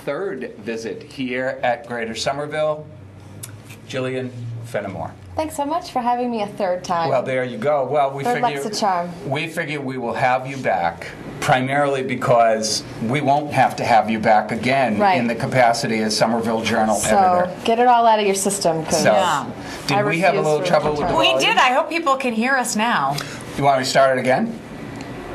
third visit here at Greater Somerville. Jillian Fennimore. Thanks so much for having me a third time. Well, there you go. Well, we figure we will have you back primarily because we won't have to have you back again in the capacity as Somerville Journal editor. So get it all out of your system. Did we have a little trouble with the volume? We did. I hope people can hear us now. You want me to start it again?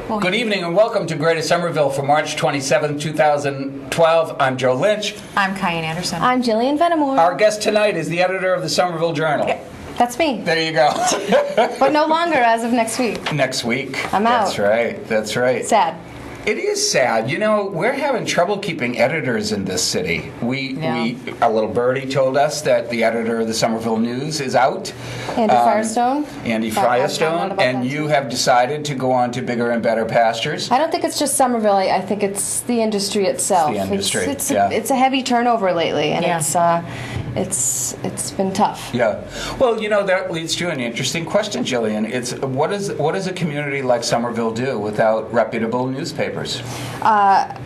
Well, good evening and welcome to Greater Somerville for March 27, 2012. I'm Joe Lynch. I'm Cayenne Anderson. I'm Jillian Fennimore. Our guest tonight is the editor of the Somerville Journal. Yeah, that's me. There you go. But no longer as of next week. Next week. I'm out. That's right. That's right. Sad. It is sad. You know, we're having trouble keeping editors in this city. A little birdie told us that the editor of the Somerville News is out. Andy Firestone. Andy Firestone. And you have decided to go on to bigger and better pastures. I don't think it's just Somerville. I think it's the industry itself. It's the industry. It's a heavy turnover lately, and it's been tough. Yeah. Well, you know, that leads to an interesting question, Jillian. It's what does a community like Somerville do without reputable newspapers? In a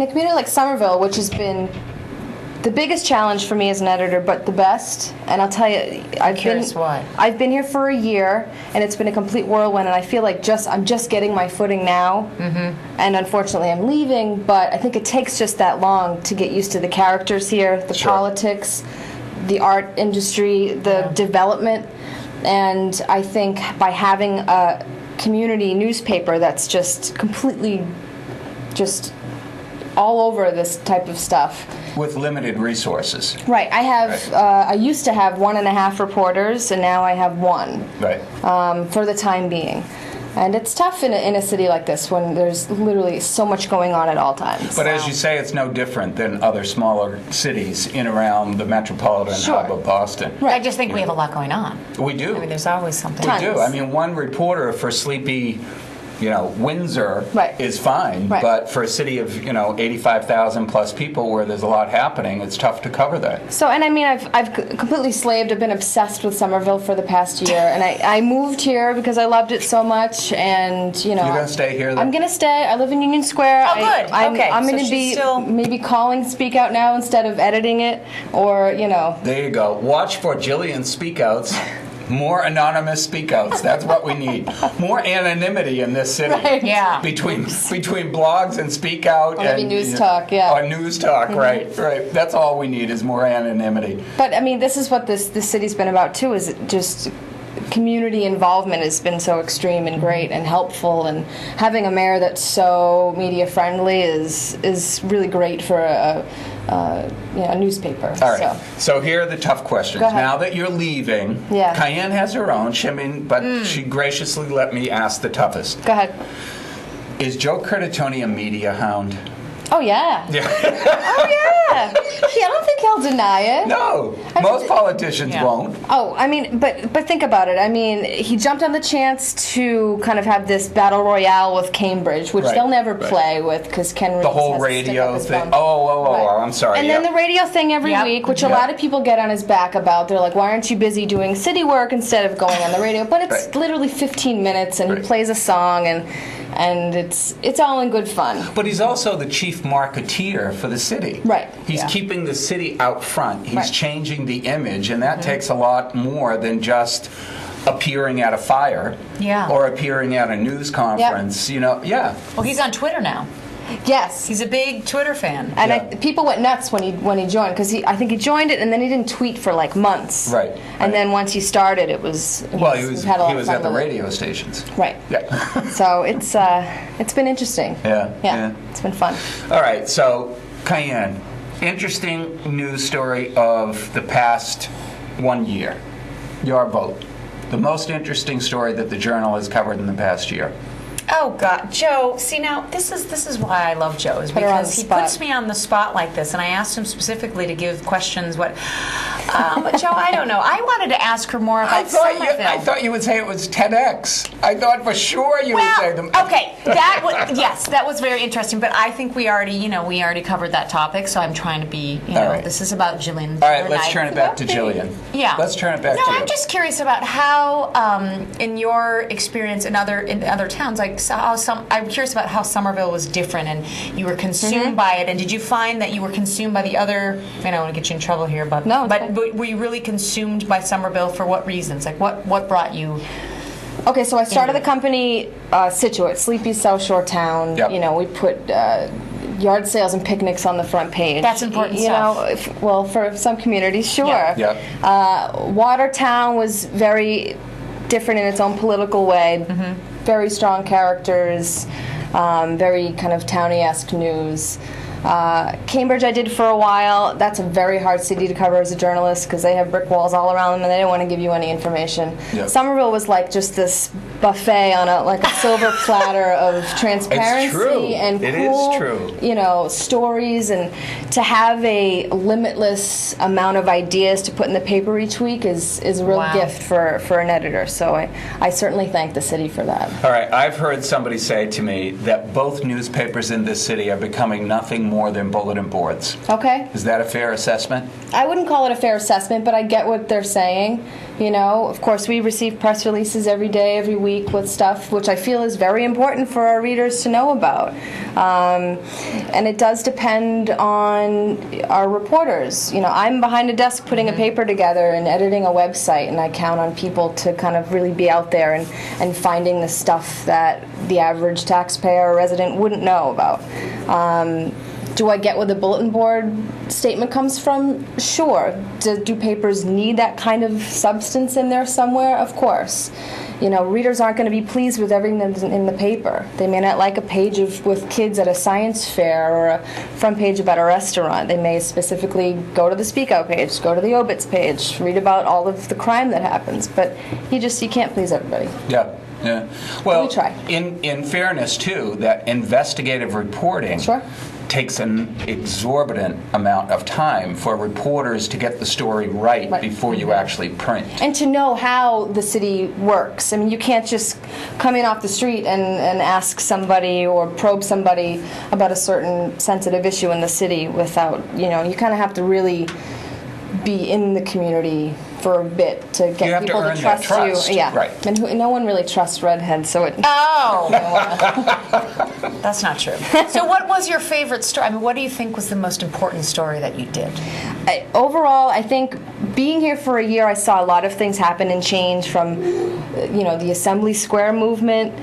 community like Somerville, which has been the biggest challenge for me as an editor, but the best, and I'll tell you, I've been here for a year, and it's been a complete whirlwind, and I feel like I'm just getting my footing now, and unfortunately I'm leaving, but I think it takes just that long to get used to the characters here, the politics, the art industry, the development, and I think by having a community newspaper that's just completely just all over this type of stuff. With limited resources. Right. I have. I used to have 1.5 reporters, and now I have one. Right. For the time being. And it's tough in a city like this when there's literally so much going on at all times. But as you say, it's no different than other smaller cities in around the metropolitan hub of Boston. Right. I just think we have a lot going on. We do. I mean, there's always something. We do. I mean, one reporter for sleepy, Windsor is fine, but for a city of, 85,000 plus people where there's a lot happening, it's tough to cover that. So, and I mean, I've completely slaved. I've been obsessed with Somerville for the past year, and I moved here because I loved it so much, and, You're going to stay here then? I'm going to stay. I live in Union Square. Oh, good. I'm going to be maybe calling Speak Out now instead of editing it, or, There you go. Watch for Jillian Speak Outs. More anonymous speakouts. That's what we need. More anonymity in this city. Right. Yeah. Between blogs and speak out or maybe news talk. Yeah. Or news talk. Right. That's all we need is more anonymity. But I mean, this is what this city's been about too. Is just community involvement has been so extreme and great and helpful, and having a mayor that's so media friendly is really great for a newspaper. All right. So here are the tough questions. Now that you're leaving, Cayenne has her own, but she graciously let me ask the toughest. Go ahead. Is Joe Curtatone a media hound? Oh, yeah. Oh, yeah. I don't think he'll deny it. No. Most politicians won't. Oh, I mean, but think about it. I mean, he jumped on the chance to kind of have this battle royale with Cambridge, which they'll never play with because Ken Reeves the whole has radio to stick thing. up his Oh, I'm sorry. And then the radio thing every week, which a lot of people get on his back about. They're like, why aren't you busy doing city work instead of going on the radio? But it's literally 15 minutes, and he plays a song, and it's all in good fun. But he's also the chief marketeer for the city. Right. He's keeping the city out front. He's changing the image, and that takes a lot more than just appearing at a fire or appearing at a news conference. Well, he's on Twitter now. Yes, he's a big Twitter fan, and people went nuts when he joined because I think he joined it and then he didn't tweet for like months. Right. And then once he started, he was at the radio stations. Right. Yeah. So it's been interesting. Yeah. It's been fun. All right. So Cayenne, interesting news story of the past 1 year. Your vote. The most interesting story that the Journal has covered in the past year. Oh God, Joe. See now, this is why I love Joe, is because he puts me on the spot like this, and I asked him specifically to give questions. But Joe, I don't know. I wanted to ask her more about Somerville. I thought you would say it was TEDx. I thought for sure you would say them. Okay, that was very interesting. But I think we already covered that topic, so I'm trying to be. This is about Jillian. All right, let's turn it back to Jillian. Yeah, let's turn it back to you. No, I'm just curious about how, in your experience in other towns like I'm curious about how Somerville was different, and you were consumed by it. And did you find that you were consumed by the other? I don't want to get you in trouble here, but no, but were you really consumed by Somerville for what reasons? Like what brought you? Okay, so I started the company Situate, sleepy South Shore town. Yep. We put yard sales and picnics on the front page. That's important stuff. Well, for some communities, sure. Yep. Watertown was very different in its own political way. Very strong characters, very kind of towny-esque news. Cambridge I did for a while. That's a very hard city to cover as a journalist because they have brick walls all around them and they don't want to give you any information. Yep. Somerville was like just this buffet on a silver platter of transparency It's true. and cool, It is true. stories, and to have a limitless amount of ideas to put in the paper each week is a real gift for an editor. So I certainly thank the city for that. All right, I've heard somebody say to me that both newspapers in this city are becoming nothing more than bulletin boards. Okay. Is that a fair assessment? I wouldn't call it a fair assessment, but I get what they're saying. Of course, we receive press releases every day, every week with stuff, which I feel is very important for our readers to know about. And it does depend on our reporters. I'm behind a desk putting a paper together and editing a website, and I count on people to kind of really be out there and finding the stuff that the average taxpayer or resident wouldn't know about. Do I get where the bulletin board statement comes from? Sure. Do papers need that kind of substance in there somewhere? Of course. Readers aren't going to be pleased with everything that's in the paper. They may not like a page with kids at a science fair or a front page about a restaurant. They may specifically go to the Speak Out page, go to the obits page, read about all of the crime that happens. But you can't please everybody. Yeah. Yeah. Well, We try. In fairness, too, that investigative reporting takes an exorbitant amount of time for reporters to get the story right before you actually print. And to know how the city works. I mean, you can't just come in off the street and ask somebody or probe somebody about a certain sensitive issue in the city without, you kind of have to really be in the community for a bit to get people to trust you. Yeah, right. And no one really trusts redheads, so it. Oh, that's not true. So, what was your favorite story? I mean, what do you think was the most important story that you did? Overall, I think being here for a year, I saw a lot of things happen and change from, the Assembly Square movement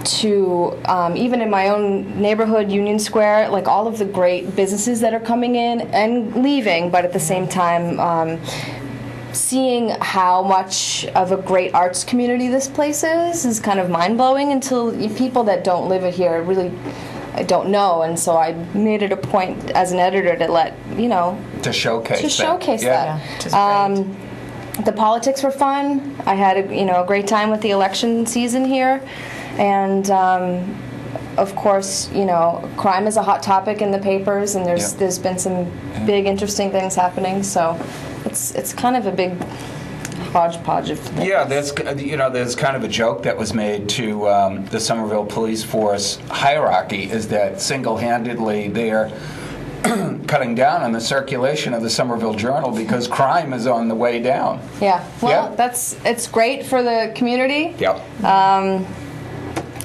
to even in my own neighborhood, Union Square, like all of the great businesses that are coming in and leaving, but at the same time, seeing how much of a great arts community this place is kind of mind-blowing until people that don't live here really don't know, and so I made it a point as an editor to let, to showcase that. Yeah. The politics were fun. I had a great time with the election season here. And of course, crime is a hot topic in the papers, and there's been some big, interesting things happening. So it's kind of a big hodgepodge of things. Yeah, there's kind of a joke that was made to the Somerville Police Force hierarchy is that single-handedly they're cutting down on the circulation of the Somerville Journal because crime is on the way down. Yeah, well, it's great for the community. Yep.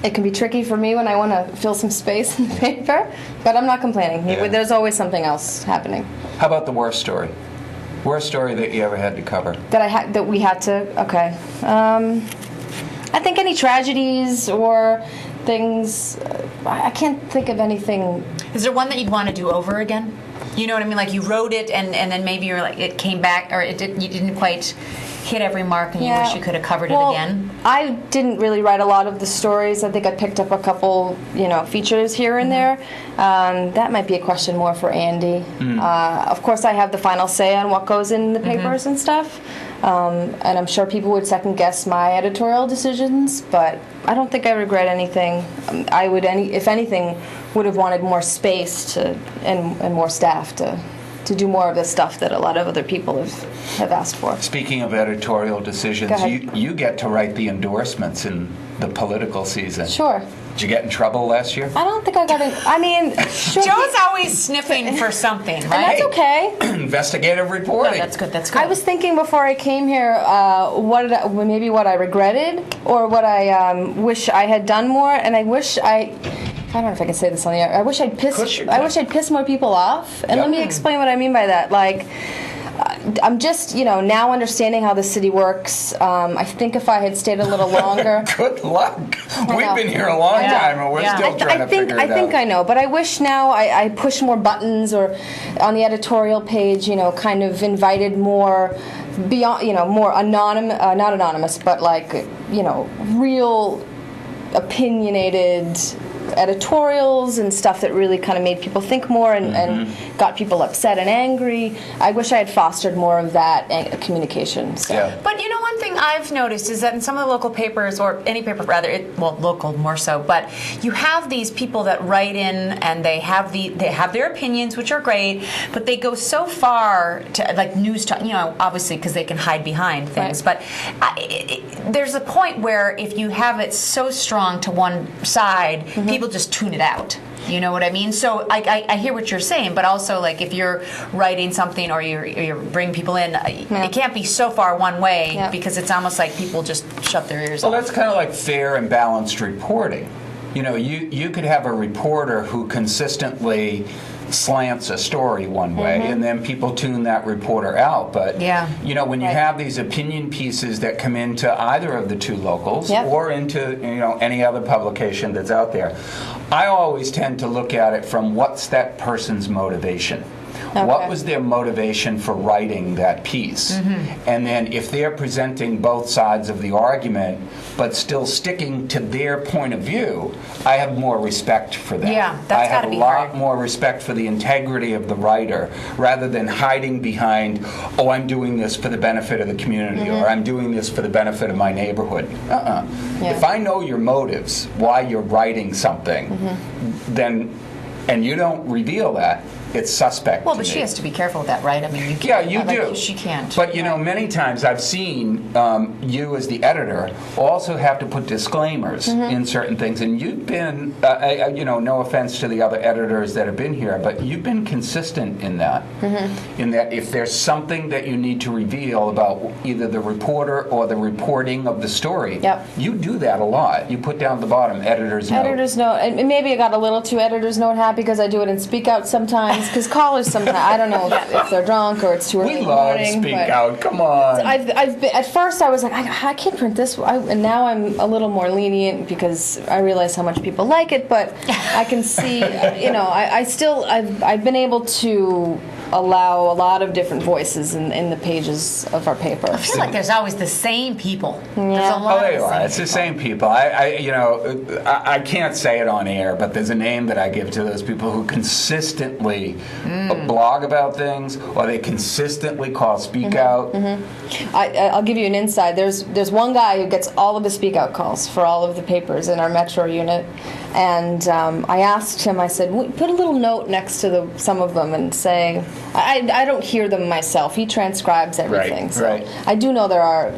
It can be tricky for me when I want to fill some space in the paper, but I'm not complaining. Yeah. There's always something else happening. How about the worst story? Worst story that you ever had to cover? That we had to. Okay. I think any tragedies or things. I can't think of anything. Is there one that you'd want to do over again? You know what I mean? Like you wrote it and then maybe you're like it came back or you didn't quite hit every mark and you wish you could have covered it again? I didn't really write a lot of the stories. I think I picked up a couple, features here and there. That might be a question more for Andy. Of course, I have the final say on what goes in the papers and stuff. And I'm sure people would second guess my editorial decisions, but I don't think I regret anything. I would, if anything, would have wanted more space and more staff to to do more of the stuff that a lot of other people have asked for. Speaking of editorial decisions, you get to write the endorsements in the political season. Sure. Did you get in trouble last year? I don't think I got in. I mean, sure. Joe's always sniffing for something, right? And that's okay. Investigative reporting. No, that's good. That's good. I was thinking before I came here, maybe what I regretted or what I wish I had done more, and I don't know if I can say this on the air. I wish I'd pissed more people off. And let me explain what I mean by that. Like, I'm just, now understanding how the city works. I think if I had stayed a little longer. Good luck. We've been here a long time, and we're still trying to figure it out. I think I know, but I wish now I push more buttons, or on the editorial page, kind of invited more beyond, more anonymous, not anonymous, but like, real opinionated editorials and stuff that really kind of made people think more and got people upset and angry. I wish I had fostered more of that communication. So. Yeah. But one thing I've noticed is that in some of the local papers, or any paper rather, local more so, but you have these people that write in and they have their opinions, which are great, but they go so far to like news talk, obviously because they can hide behind things. Right. But there's a point where if you have it so strong to one side, people just tune it out. You know what I mean? So I hear what you're saying, but also like if you're writing something or you're bringing people in, it can't be so far one way because it's almost like people just shut their ears off. Well, that's kind of like fair and balanced reporting. You could have a reporter who consistently slants a story one way, and then people tune that reporter out. But when you have these opinion pieces that come into either of the two locals or into any other publication that's out there, I always tend to look at it from what's that person's motivation. Okay. What was their motivation for writing that piece? And then if they're presenting both sides of the argument, but still sticking to their point of view, I have more respect for that. Yeah, that's gotta be hard. I have a lot more respect for the integrity of the writer, rather than hiding behind, I'm doing this for the benefit of the community, or I'm doing this for the benefit of my neighborhood. If I know your motives, why you're writing something, then, and you don't reveal that, it's suspect. Well, but she has to be careful with that, right? I mean, you can't. Yeah, you do. She can't. But many times I've seen you as the editor also have to put disclaimers in certain things, and you've been, no offense to the other editors that have been here, but you've been consistent in that. In that if there's something that you need to reveal about either the reporter or the reporting of the story, you do that a lot. You put down at the bottom, editor's note. Editor's note, and maybe I got a little too editor's note happy because I do it in Speak Out sometimes. Because callers sometimes, I don't know if they're drunk or it's too early in the morning. We love Speak Out, come on. I've been, at first I was like, I can't print this, and now I'm a little more lenient because I realize how much people like it, but I can see, I've been able to allow a lot of different voices in the pages of our paper. I feel like there's always the same people. Yeah. There's a lot they are. It's the same people. I can't say it on air, but there's a name that I give to those people who consistently blog about things, or they consistently call Speak Out. I'll give you an insight. There's one guy who gets all of the Speak Out calls for all of the papers in our metro unit, and I asked him, I said, put a little note next to some of them and say, I don't hear them myself. He transcribes everything. So I do know there are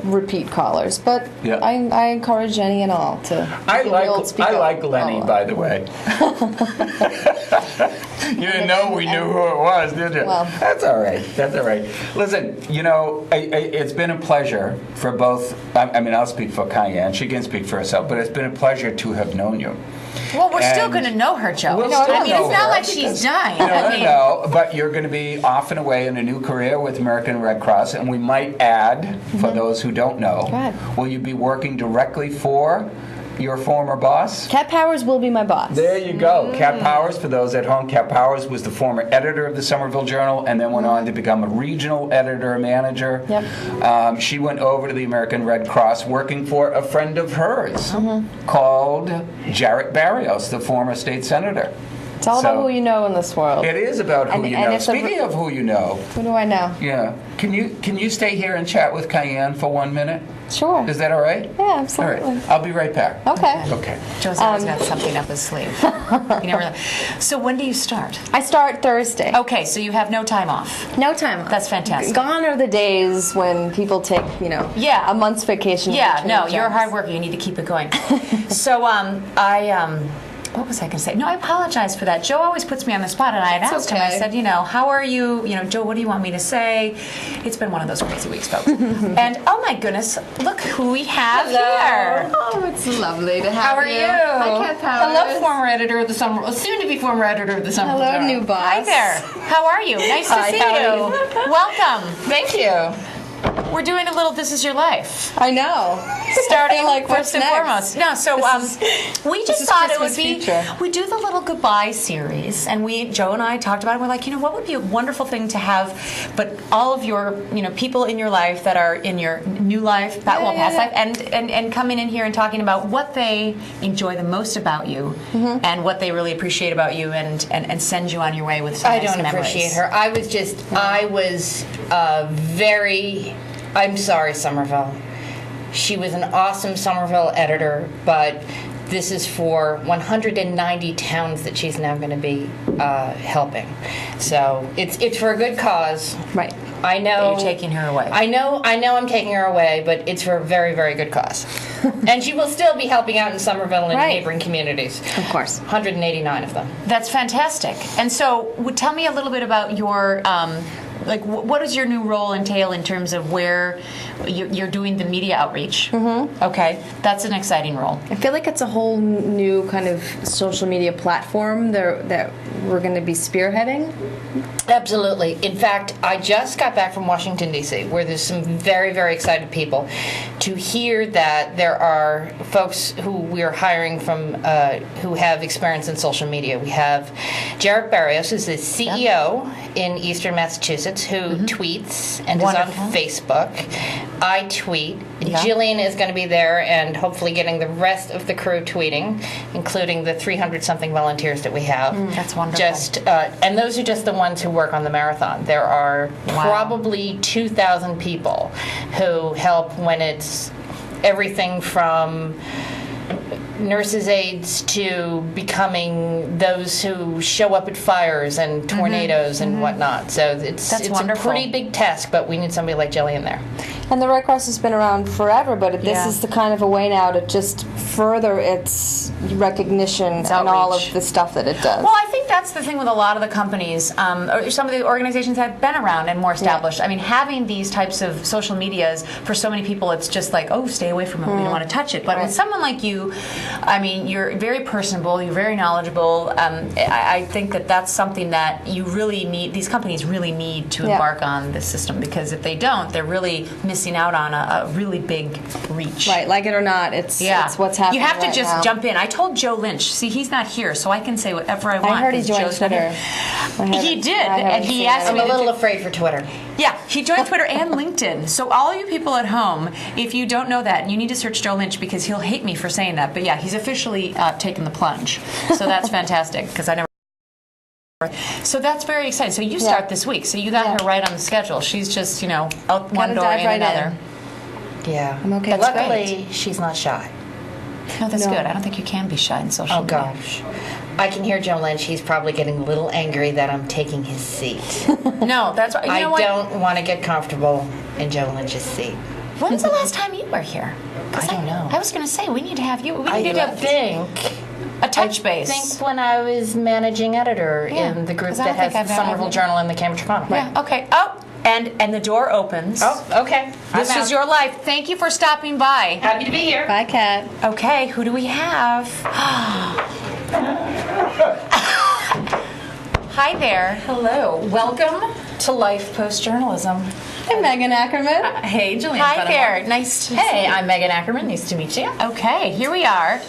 repeat callers, but I encourage any and all to I like Lenny, by the way. You didn't know we knew who it was, did you? Well, that's all right. That's all right. Listen, it's been a pleasure for both. I mean, I'll speak for Cayenne. She can speak for herself, but it's been a pleasure to have known you. Well, we're still going to know her, Joe. It's not like she's dying. No, but you're going to be off and away in a new career with American Red Cross, and we might add, for those who don't know, will you be working directly for your former boss? Kat Powers will be my boss. There you go. Kat Powers, for those at home, Kat Powers was the former editor of the Somerville Journal and then went on to become a regional editor-manager. She went over to the American Red Cross working for a friend of hers called Jarrett Barrios, the former state senator. It's all about who you know in this world. It is about who you know. Speaking of who you know. Who do I know? Yeah. Can you stay here and chat with Cayenne for 1 minute? Sure. Is that all right? Yeah, absolutely. All right. I'll be right back. Okay. Okay. Joe's always got something up his sleeve. You never know. So when do you start? I start Thursday. Okay, so you have no time off. No time off. That's fantastic. Gone are the days when people take, a month's vacation. Yeah, no, you're a hard worker. You need to keep it going. So what was I going to say? No, I apologize for that. Joe always puts me on the spot, and I had asked him, I said, how are you? Joe, what do you want me to say? It's been one of those crazy weeks, folks. And, oh my goodness, look who we have here. Oh, it's lovely to have How are you? Hi, Kat Powers. Hello, former editor of the Somerville, soon-to-be former editor of the Somerville. Hello, new boss. Hi there. How are you? Nice to see you. Welcome. Thank you. We're doing a little This Is Your Life. I know. Starting like first and foremost. No, so we just thought it would be, we do the little goodbye series, and Joe and I talked about it. We're like, what would be a wonderful thing to have, but all of your, people in your life that are in your new life, past life, and coming in here and talking about what they enjoy the most about you, and what they really appreciate about you, and send you on your way with some nice memories. I don't appreciate her. I was very... I'm sorry, Somerville. She was an awesome Somerville editor, but this is for 190 towns that she's now going to be helping. So it's for a good cause. Right. I know. You're taking her away. I know I'm taking her away, but it's for a very, very good cause. And she will still be helping out in Somerville and neighboring communities. Of course. 189 of them. That's fantastic. And so tell me a little bit about your... what does your new role entail in terms of where you're doing the media outreach? Mm-hmm. Okay, that's an exciting role. I feel like it's a whole new kind of social media platform that we're going to be spearheading. Absolutely. In fact, I just got back from Washington, D.C., where there's some very, very excited people to hear that there are folks who we are hiring from who have experience in social media. We have Jarek Barrios, who's the CEO in Eastern Massachusetts, who tweets and is on Facebook. I tweet. Yeah. Jillian is going to be there and hopefully getting the rest of the crew tweeting, including the 300-something volunteers that we have. That's wonderful. And those are just the ones who work on the marathon. There are probably 2,000 people who help when it's everything from nurses' aides to becoming those who show up at fires and tornadoes and whatnot. So it's a pretty big task, but we need somebody like Jillian there. And the Red Cross has been around forever, but this is the kind of a way now to just further its recognition and all of the stuff that it does. Well, I think that's the thing with a lot of the companies, or some of the organizations that have been around and more established. I mean, having these types of social medias, for so many people, it's just like, oh, stay away from it. We don't want to touch it. But with someone like you, I mean, you're very personable, you're very knowledgeable. I think that that's something that you really need, these companies really need to embark on this system, because if they don't, they're really missing out on a really big reach. Right, like it or not, it's what's happening. You have to just now. jump in. I told Joe Lynch, see, he's not here, so I can say whatever I want. I heard he joined Twitter. He did, and he asked me I'm a little afraid for Twitter. Yeah, he joined Twitter and LinkedIn. So all you people at home, if you don't know that, you need to search Joe Lynch, because he'll hate me for saying that. But yeah, he's officially taken the plunge. So that's fantastic, because I never... So that's very exciting. So you start this week. So you got her right on the schedule. She's just, out one door in another. Yeah. I'm okay. Luckily, she's not shy. No, that's good. I don't think you can be shy in social media. Oh, gosh. I can hear Joe Lynch. He's probably getting a little angry that I'm taking his seat. No, that's right. I don't want to get comfortable in Joe Lynch's seat. When's the last time you were here? I don't know. I was going to say, we need to have you. I think a touch base. I think when I was managing editor in the group that has the Somerville Journal and the Cambridge Chronicle. Yeah, okay. Oh, and the door opens. Oh, okay. This is your life. Thank you for stopping by. Happy to be here. Bye, Kat. Okay, who do we have? Hi there. Hello. Welcome to Life Post Journalism. Hey, Megan Ackerman. Hey, Jillian Hi Fennimore. there. Nice to see you. Hey, I'm Megan Ackerman. Nice to meet you. Okay, here we are.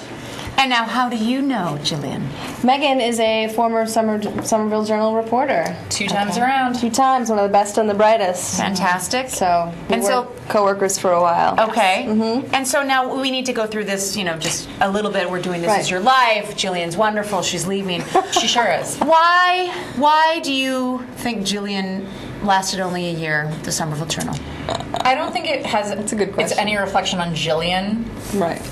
And now, how do you know Jillian? Megan is a former Somerville Journal reporter. 2 times around. 2 times, one of the best and the brightest. Fantastic. So we were co-workers for a while. Okay. And so now we need to go through this, just a little bit. We're doing This Is Your Life. Jillian's wonderful. She's leaving. She sure is. Why do you think Jillian lasted only a year with the Somerville Journal? I don't think it has. That's a good question. It's any reflection on Jillian,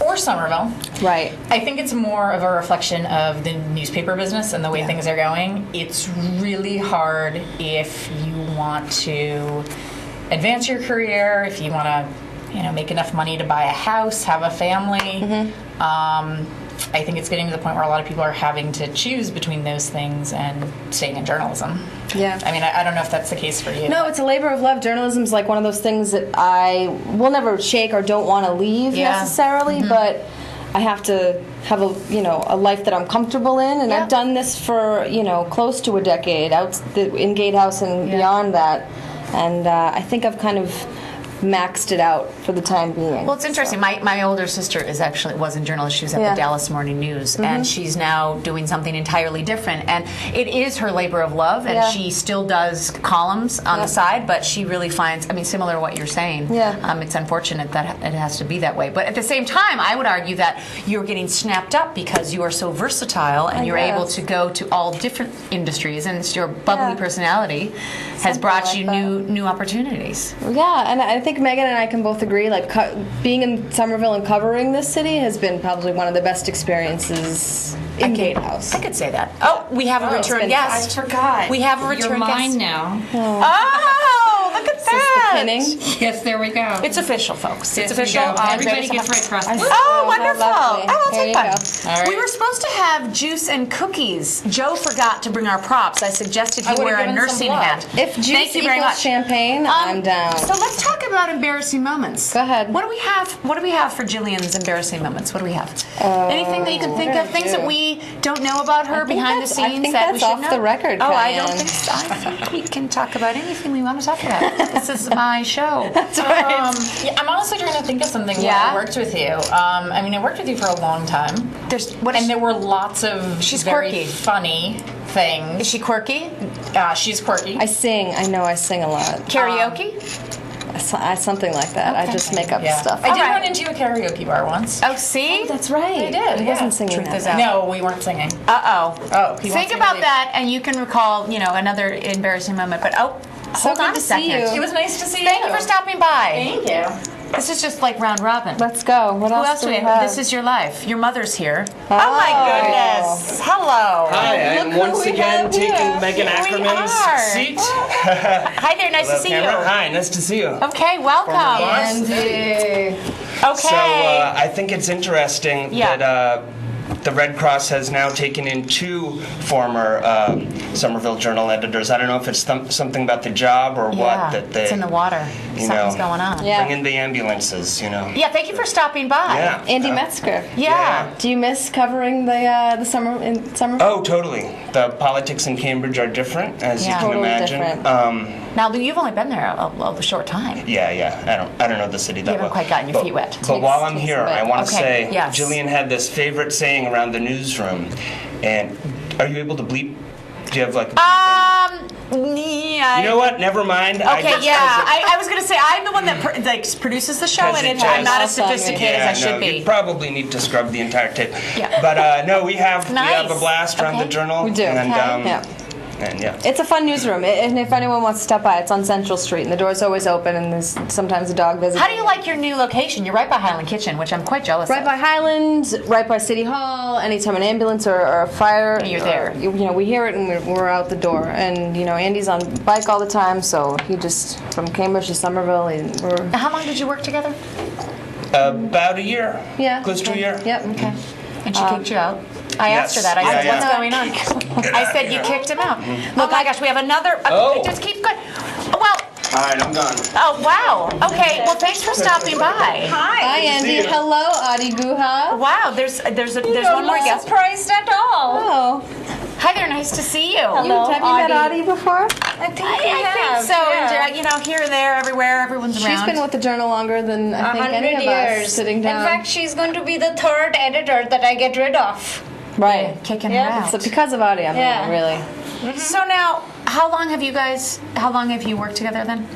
or Somerville, right? I think it's more of a reflection of the newspaper business and the way things are going. It's really hard if you want to advance your career, if you want to, make enough money to buy a house, have a family. I think it's getting to the point where a lot of people are having to choose between those things and staying in journalism. Yeah. I mean, I don't know if that's the case for you. No, it's a labor of love. Journalism's like one of those things that I will never shake or don't want to leave necessarily, but I have to have a life that I'm comfortable in, and I've done this for close to a decade in Gatehouse and beyond that, and I think I've kind of maxed it out for the time being. Well, it's interesting. My older sister was in journalism. She was at the Dallas Morning News, and she's now doing something entirely different. And it is her labor of love, and she still does columns on the side, but she really finds, similar to what you're saying, it's unfortunate that it has to be that way. But at the same time, I would argue that you're getting snapped up because you are so versatile, and you're able to go to all different industries, and it's your bubbly personality has brought you new opportunities. Yeah, and I think Megan and I can both agree, being in Somerville and covering this city has been probably one of the best experiences in Gatehouse. I could say that. Oh, we have a return guest. I forgot. We have a return You're mine guest. now. Oh, look at that. Pinning. Yes, there we go. It's official, folks. Yes, It's official. Everybody gets right across the Oh, wonderful. lovely. Oh, I'll There take you one. go. All right. We were supposed to have juice and cookies. Joe forgot to bring our props. I suggested he would've wear a given some nursing blood. hat. If juice Thank you very equals much. champagne, I'm down. So let's talk about embarrassing moments. Go ahead. What do we have for Jillian's embarrassing moments? What do we have? Anything that you can think of? Things that we don't know about her behind the I scenes think that we that's should off know? the record, Oh, I Diane. don't think so. I think we can talk about anything we want to talk about. This is my show. That's right. I'm honestly trying to think of something when Yeah? I worked with you. I worked with you for a long time. And There were lots of She's very quirky. funny things. Is she quirky? She's quirky. I sing. I know I sing a lot. Karaoke? Something like that. I just make up stuff. I did All right. run into a karaoke bar once. Oh, see? That's right. I did, I wasn't singing Truth that is night. out. No, we weren't singing. Uh-oh. Oh, he wants Think me to about leave. that, and you can recall, another embarrassing moment. But, hold good on to a see second. you. It was nice to see Thank you for stopping by. Thank you. This is just like round robin. Let's go. What Who else else do do we we have? have? This is your life. Your mother's here. Oh, my goodness. Hello. Hi, I'm who once we again have taking here. Megan Here we Ackerman's are. seat. Hi there. Nice to Hello, see Cameron. you. Hi, nice to see you. Okay, welcome. Andy. Okay. So I think it's interesting Yeah. that the Red Cross has now taken in 2 former Somerville Journal editors. I don't know if it's something about the job or what that they. it's in the water. you Something's know, going on. Yeah. Bring in the ambulances, Yeah, thank you for stopping by. Yeah. Andy Metzger. Yeah. Do you miss covering the summer in Somerville? Oh, totally. The politics in Cambridge are different, as you Yeah. can Totally imagine. different. Now, you've only been there a short time. Yeah. I don't know the city that haven't well. quite gotten your feet wet. But while I'm Takes here, a bit. I want to Okay, say yes. Jillian had this favorite saying around the newsroom. And are you able to bleep? Do you have like? Yeah. You know what? Never mind. Okay, I was going to say, I'm the one that produces the show, and I'm not as sophisticated as I should be. You probably need to scrub the entire tape. Yeah. But no, we have Nice. a blast around Okay. the journal. We do. And, Yeah. and yeah. It's a fun newsroom, and if anyone wants to stop by, it's on Central Street, and the door's always open, and there's sometimes a dog visiting. How do you like your new location? You're right by Highland Kitchen, which I'm quite jealous Right of. by Highland, right by City Hall. Anytime an ambulance or a fire, You're there. We hear it and we're out the door. And Andy's on bike all the time, so he just from Cambridge to Somerville. Now, how long did you work together? About a year. Yeah. Close to a year. Yep. Okay. And she kicked you out? I asked her that. I said, Yeah, what's yeah. going on? I said, you kicked him out. Oh my gosh, we have another. Oh. Just keep going. Well, All right, I'm gone. oh, wow. Okay, well, thanks for stopping by. Hi, Andy. you. Hello, Adi Guha. Wow, there's one more guest. surprised at all. Oh, Hi there, nice to see you. Have you met Audie before? I think so. Yeah. And, here and there, everywhere, everyone's around. She's been with the Journal longer than I think any of us sitting down. In fact, she's going to be the third editor that I get rid of. Right. Kicking her out. So because of Audie, I'm really. So now, how long have you worked together then?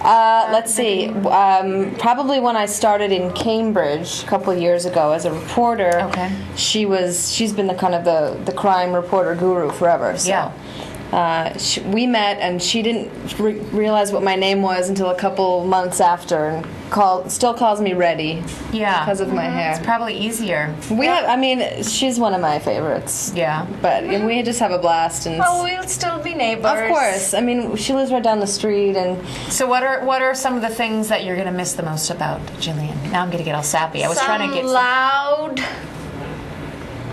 Let's see. Probably when I started in Cambridge a couple of years ago as a reporter. Okay. She's been the kind of the crime reporter guru forever. So. Yeah. We met, and she didn't realize what my name was until a couple months after, and still calls me Reddy. Yeah. Because of my hair. It's probably easier. She's one of my favorites. Yeah. But we just have a blast, and We'll still be neighbors. of course. She lives right down the street, and So what are some of the things that you're going to miss the most about Jillian? Now I'm going to get all sappy. I was trying to get loud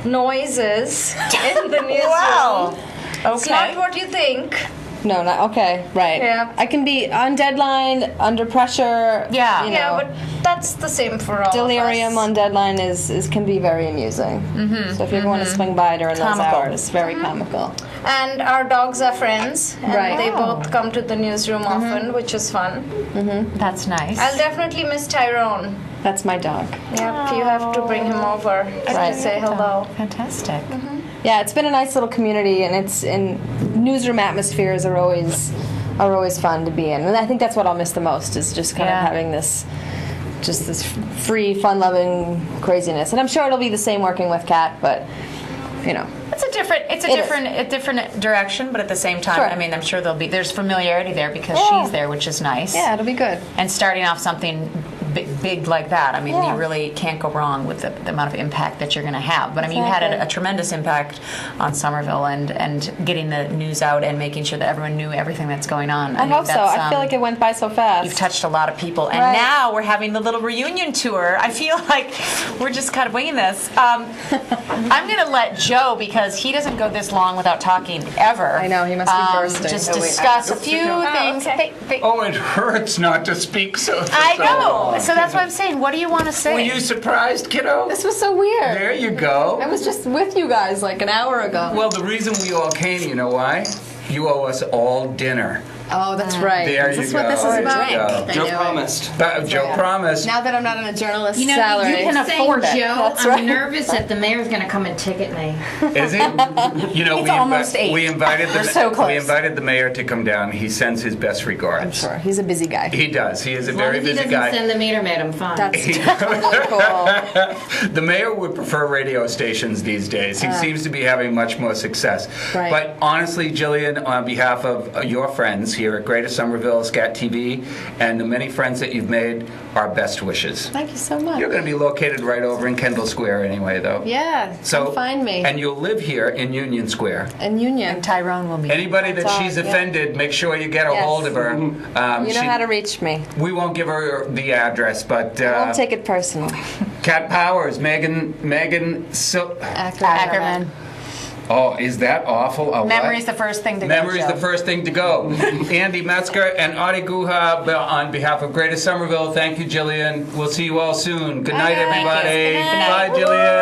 noises in the newsroom. Wow. It's not Okay. what you think. no, not okay, right? Yeah. I can be on deadline, under pressure. Yeah. Yeah, but that's the same for all Delirium of us. on deadline can be very amusing. So if you ever want to swing by during those Comical. hours, very comical. And our dogs are friends, and Right. they both come to the newsroom often, which is fun. That's nice. I'll definitely miss Tyrone. That's my dog. Yep, you have to bring him over Right. to say hello. Fantastic. Yeah, it's been a nice little community, and newsroom atmospheres are always fun to be in, and I think that's what I'll miss the most is just kind of having this free, fun-loving craziness. And I'm sure it'll be the same working with Kat, but It's a different direction, but at the same time, Sure. I'm sure there's familiarity there because she's there, which is nice. yeah, it'll be good. And starting off something big like that, you really can't go wrong with the amount of impact that you're going to have. But you had a tremendous impact on Somerville and getting the news out and making sure that everyone knew everything that's going on. I hope so. I feel like it went by so fast. You've touched a lot of people, and Right. now we're having the little reunion tour. I feel like we're just kind of winging this. I'm going to let Joe, because he doesn't go this long without talking ever. I know, he must be bursting. Just Oh, wait, discuss a few things. okay. Oh, it hurts not to speak so I so know. long. So that's what I'm saying. What do you want to say? Were you surprised, kiddo? This was so weird. There you go. I was just with you guys like an hour ago. Well, the reason we all came, you know why? You owe us all dinner. Oh, that's right. There is you this go. what this is There you about? go. I Joe know. promised. Joe promised. Now that I'm not on a journalist's You know, salary. you can afford it. Joe, That's I'm right. nervous that the mayor's going to come and ticket me. Is it? You know, It's almost 8. we invited We're so close. we invited the mayor to come down. He sends his best regards. Sure, he's a busy guy. He does. He is a As long very as he busy doesn't guy. send the meter maid, I'm fine. That's totally cool. The mayor would prefer radio stations these days. He seems to be having much more success. Right. But honestly, Jillian, on behalf of your friends here at Greater Somerville, Scat TV, and the many friends that you've made, our best wishes. Thank you so much. You're going to be located right over in Kendall Square anyway, though. Yeah, So come find me. And you'll live here in Union Square. And Union. Tyrone will be. Anybody that That's all, she's yeah. offended, make sure you get a Yes. hold of her. You know how to reach me. We won't give her the address, but I won't take it personal. Cat Powers, Megan, Ackerman. Oh, is that awful? A what? Memory's the first thing to go. Memory's Joe. the first thing to go. Andy Metzger and Audie Guha, on behalf of Greater Somerville, thank you, Jillian. We'll see you all soon. Good night, everybody. Good night. Bye, Jillian.